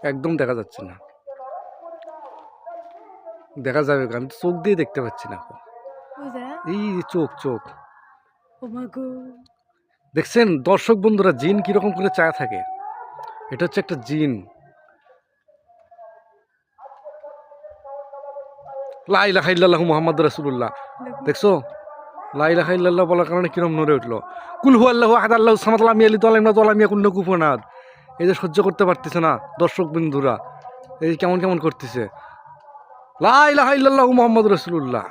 একদম দেখা যাচ্ছে না। দেখা যাবে, আমি তো চোখ দিয়ে দেখতে পাচ্ছি না। এই চোখ চোখ দেখছেন দর্শক বন্ধুরা, জিন কিরকম করে চায়া থাকে। এটা হচ্ছে একটা জিন। লা ইলাহা ইল্লাল্লাহু মুহাম্মাদুর রাসূলুল্লাহ। দেখছো লা ইলাহা ইল্লাল্লাহ বলার কারণে কিরকম নড়ে উঠলো। কুল হুয়াল্লাহু আহাদ আল্লাহুস সামাদ লাম ইয়ালিদ ওয়া লাম ইউলাদ ওয়া লাম ইয়াকুল লাহু কুফুওয়ান আহাদ। এই যে সহ্য করতে পারতেছে না দর্শক বন্ধুরা, এই কেমন কেমন করতেছে। লা ইলাহা ইল্লাল্লাহু মুহাম্মাদুর রাসূলুল্লাহ।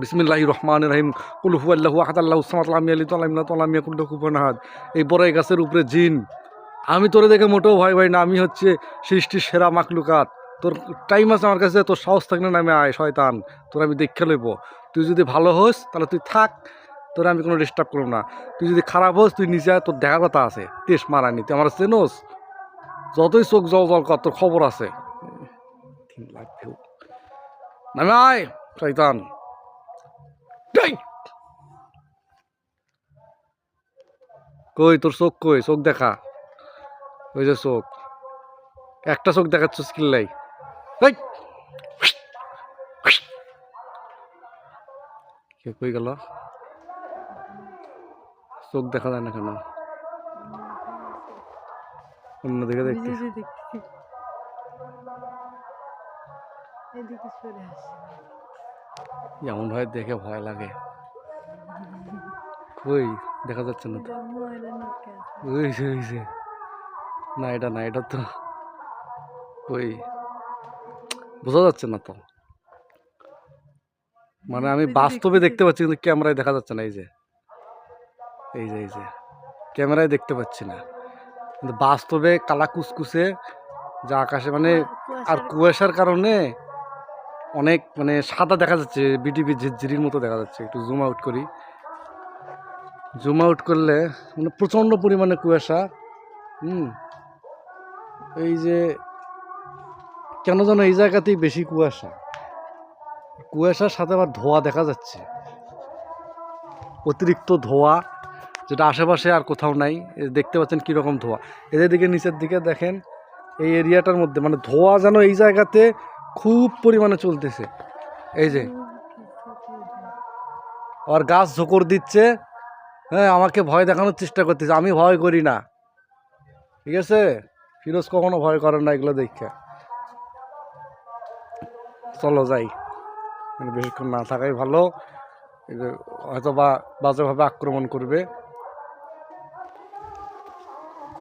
বিসমিল্লাহির রহমানির রহিম। কুল হুয়াল্লাহু আহাদ আল্লাহুস সামাদ লাম ইয়ালিদ ওয়া লাম ইউলাদ ওয়া লাম ইয়াকুল লাহু কুফুওয়ান আহাদ। এই বড়ই গাছের উপরে জিন। আমি তোরে দেখে মোটেও ভয় পাই না, আমি হচ্ছে সৃষ্টির সেরা মাখলুকাত। তোর টাইম আছে আমার কাছে, তোর সাহস থাকলে নামে আয় শয়তান, তোর আমি দেখে লইব। তুই যদি ভালো হোস তাহলে তুই থাক, তোর আমি কোনো ডিস্টার্ব করব না। তুই যদি খারাপ হোস তুই নিজে আয়, তোর দেখার কথা আছে। তেস মারানি তুই আমার চেনোস, যতই চোখ জল জল কর, তোর খবর আছে। নামে আয় শয়তান। কই তোর চোখ, কই চোখ দেখা। ওই যে চোখ, একটা চোখ দেখাচ্ছিস কিল্লাই। কই গেল, চোখ দেখা যায় না কেন? অন্যদিকে দেখতে এমন ভাবে দেখে ভয় লাগে। কই দেখা যাচ্ছে না তো। না এটা না, এটা তো কই বোঝা যাচ্ছে না তো। মানে আমি বাস্তবে দেখতে পাচ্ছি কিন্তু ক্যামেরায় দেখা যাচ্ছে না। এই যে এই যে এই যে ক্যামেরায় দেখতে পাচ্ছি না, কিন্তু বাস্তবে কালা কুচকুচে যা আকাশে মানে, আর কুয়াশার কারণে অনেক মানে সাদা দেখা যাচ্ছে, বিটিভি ঝিরির মতো দেখা যাচ্ছে। একটু জুম আউট করি, জুম আউট করলে মানে প্রচণ্ড পরিমাণে কুয়াশা। এই যে কেন যেন এই জায়গাতেই বেশি কুয়াশা, কুয়াশার সাথে আবার ধোঁয়া দেখা যাচ্ছে, অতিরিক্ত ধোঁয়া, যেটা আশেপাশে আর কোথাও নাই। দেখতে পাচ্ছেন কীরকম ধোঁয়া। এদের দিকে নিচের দিকে দেখেন, এই এরিয়াটার মধ্যে মানে ধোঁয়া যেন এই জায়গাতে খুব পরিমাণে চলতেছে। এই যে আর গাছ ঝোকর দিচ্ছে, হ্যাঁ আমাকে ভয় দেখানোর চেষ্টা করতেছে। আমি ভয় করি না, ঠিক আছে। ফিরোজ কখনো ভয় করে না এগুলো দেখে। চলো যাই, মানে বেশিক্ষণ না থাকাই ভালো, হয়তো বা বাজেভাবে আক্রমণ করবে।